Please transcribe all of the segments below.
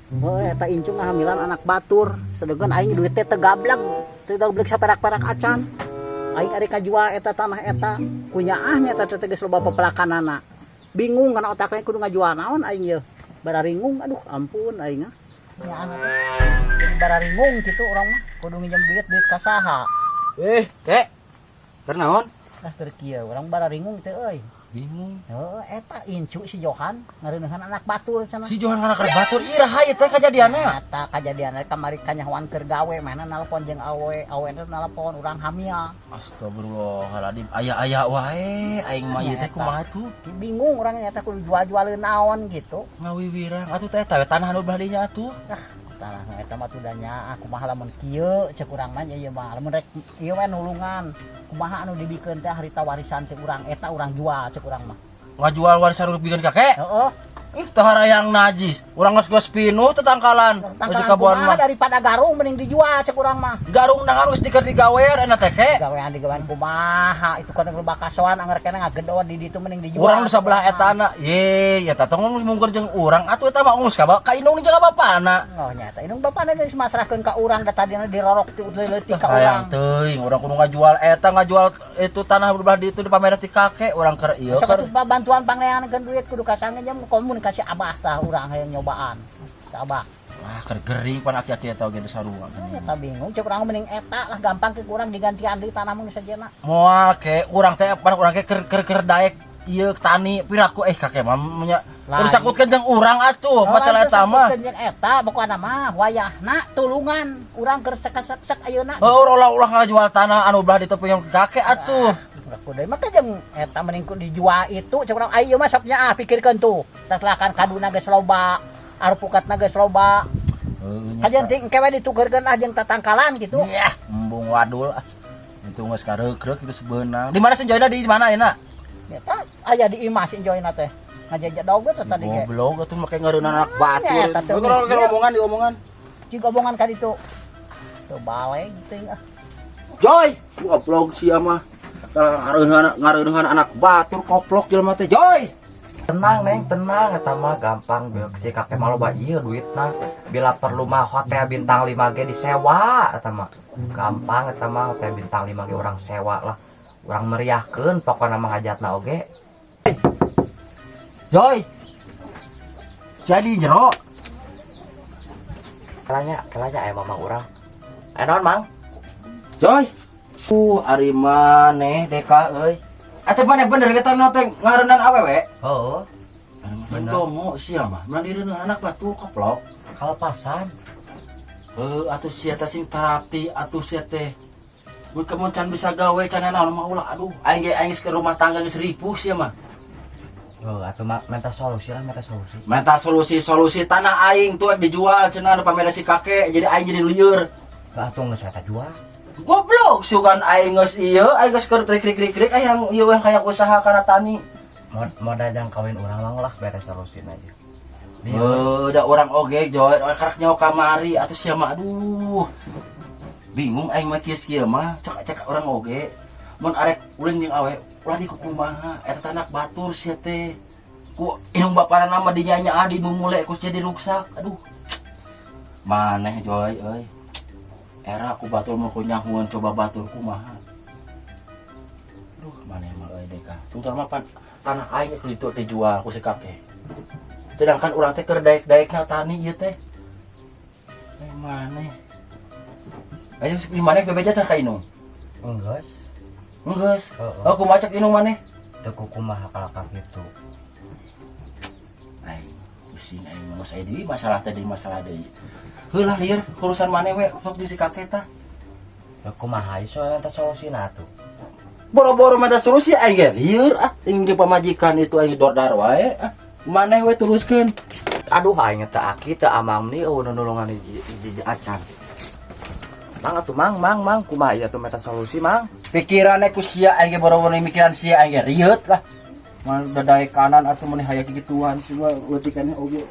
Oh, eta incung ngahamilan anak batur. Sedegan aing duit teh tegablag. Tegablag saperak-perak acan. Aing ari kajua eta tanah eta. Kunyaahnya eta teh geus loba pepelakanana. Bingung kana otakna kudu ngajual naon aing ye. Bararingung, aduh ampun aing. Nyaah teh. Jadi bararingung kitu urang mah kudu nginjem duit ka saha. Kek. Keur naon? Tah keur kieu urang bararingung teh euy. Bingung. Heuh eta incu si Johan ngareuneuhan anak batur cenah. Si Johan anak batur ira hayu teh kajadianna. Eta kajadian kamari kanyahoan keur gawe mana nelpon jeung awe teh nelpon urang hamil. Astagfirullahaladzim. Aya wae aing mah ieu teh kumaha tuh? Bingung urang eta kudu jual-jualeun naon gitu. Ngawiwirang atuh teh eta tanah anu belah dinya atuh. Tanah eta mah tudanya kumaha lamun kieu cek urang mah ieu mah lamun rek ieu we nulungan. Kumaha anu dibikeun teh harita warisan teh urang eta urang jual cek urang mah. Ngajual warisan urang bikin kakek? Heeh. Teu harayang najis. Urang geus pinuh tetangkalan. Geus kabuan mah. Daripada garung mending dijual cek urang mah. Garung nangan geus dikeur digawean eta teh kek. Gawean kumaha itu kan loba kasoan anger keneh ngagedot di ditu mending dijual. Urang nu sabelah etana. Ye, eta tong mungkur jeung urang atuh eta mah ungus ka indung jeung bapana. Oh nyata indung bapana geus masrahkeun ka urang da tadina dirorok ti leutik ka urang. urang. Teuing urang kudu ngajual eta ngajual itu tanah belah di itu dipamer ti kakek urang keur ieu keur bantuan pangleankeun duit kudu ka sangejem komunikasi abah tah urang hayang nyobaan. Tah abah. Wah, keur gering pan aki-aki eta oge sarua. Eta bingung cek urang mending eta lah gampang ke urang digantian deui tanah mun sajena. Moal ke urang teh pan urang ke keur daek ieu tani piraku kakek mah nya kudu sakutkeun jeung urang atuh masalah eta mah. Sakutkeun jeung eta pokona mah wayahna tulungan urang keur sek ayeuna. Ulah ngajual tanah anu belah ditu punya kakek atuh. Kudu maka jeung eta mending dijual itu cek urang ayeuna mah sok nya pikirkeun tuh. Tah kaduna geus loba, arepukatna geus loba. Hajang ting kewe ditukeurkeun ah jeung tatangkalan gitu. Yah, embung wadul. Itu geus kareuk-reuk itu sebeunang. Di mana senjoyna di mana ayeuna? Eta aya di imah senjoyna teh. Ngajajak daug teh tadi ge. Goblok atuh make ngareunana anak batur. Eta teh diomongan. Cing omongan ka ditu. Tuh baleng teuing ah. Joy, goblok sia mah. Ngareuneuhan anak batur koplok jelema teh. Joy. Tenang neng, tenang eta mah gampang si kakek mah loba ieu duitna. Bila perlu mah hotel bintang 5 ge disewa eta mah. Gampang eta mah hotel bintang 5 ge urang sewa lah. Urang meriahkeun pokona mah hajatna oge. Joy. Jadi jero. Kelanya aya mamang urang. Naon mang? Joy. Ari maneh deka euy. Atuh maneh bener kita teh ngareunaan awewe? Heeh. Bener. Komo sia mah mandireun anak batu koplok. Kalepasan. Atuh sia teh sing tarapti atuh sia teh. Mun kemun can bisa gawe can naon mah ulah aduh aing geus ke rumah tangga geus ripuh sia mah. Atuh mah minta solusi lah, minta solusi tanah aing tuh dijual cenah anu pamela si kakek jadi aing jadi lieur. Atuh geus eta jual. Goblok sugan aing geus ieu aing geus keur trik-trik aya ieu yang kayak usaha kana tani. Modal jang kawin urang mah ulah beres solusin aja. Da urang oge joy karak nyawa kamari atuh sia mah aduh. Bingung aing mah kieu mah cek urang oge. Mun arek ulin jeung awe ulah dikukumaha eta anak batur sia teh. Ku indung bapana nama dinyanya di mumule ku jadi ruksak. Aduh. Maneh joy euy. Era aku batur mau kunyahuan coba batur kumaha. Duh, mana mah euy deka. Tunggal mah tanah aing itu dijual ku si kakek. Sedangkan urang teh keur daek-daekna tani ieu teh. Maneh. Ayo di maneh bebeja teh ka inung. Enggeus. Oh, kumaha cek inung maneh? Teu kumaha kalakak kitu. Ai, pusing aing mah saya deui masalah teh masalah deui. Heulah lieur urusan maneh we sok di si kakek tah. Ya kumaha ieu soalna teh solusina atuh. Boro-boro minta solusi aing ge lieur ing pamajikan itu aing dordar wae. Maneh we teruskeun. Aduh aing teh aki teh amang ni nulungan di acan. Mang atuh mang kumaha ieu atuh minta solusi mang. Pikiranna ku sia aing ge boro-boro mikiran sia aing ge rieut lah. Mun dadae kanan atuh mun hayang kigituan siwa leutikannya oge.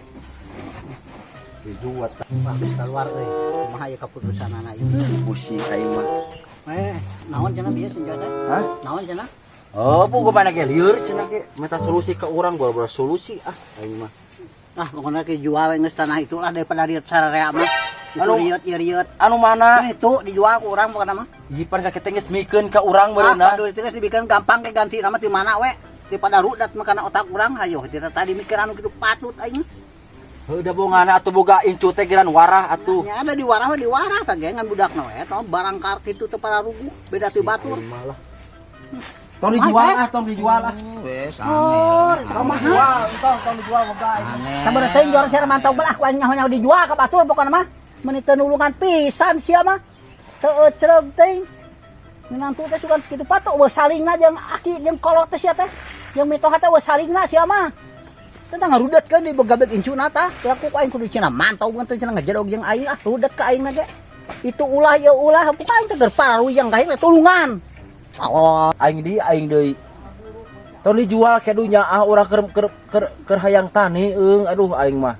Dijuat habis keluar euy kumaha ieu kaputusanana ieu pusing aing mah naon cenah bieu senjata hah naon cenah oh puguh mana ge lieur cenah ge minta solusi ke urang boro-boro solusi aing mah Ah, pokoknya dijual geus tanah itulah daripada riet sararea mah. Anu- Riet. Anu Nah, mana? itu dijual ke urang pokoknya mah. Jipan ka kita geus mikeun ka urang Ah, beunah. aduh itu geus dibikin gampang ke ganti nama di mana we? Di pada rudat mah kana otak urang hayo. Kita tadi mikir anu kitu patut aing. Heuda bongana atuh boga incu teh giran warah atuh. Nya ada di warah teh ngan budakna we. Tong barang karti itu teh pada rubuh beda ti batur. Tong dijual ah. Wes Oh, angel. mahal. Tong dijual boga. Sabar teh jor saya mantau belah ku aing nyaho dijual ka batur pokona mah. Meuni teu nulungan pisan sia mah. Teu ecreg teh. Minantu teh sugan kitu patok we salingna jeung aki jeung kolot teh sia teh. Jeung mitoha teh we salingna sia mah. Teu ngarudet kan di begabeg incuna tah. Laku ku aing kudu cenah mantau beun teh cenah ngajedog jeung aing ah rudet ka aing ge. Itu ulah ya ulah buka aing teh keur pararuyang ka aing tulungan. Oh, Aing deui. Tong dijual kadunya ah urang keur hayang tani aduh aing mah.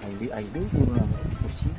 Aing deui kursi.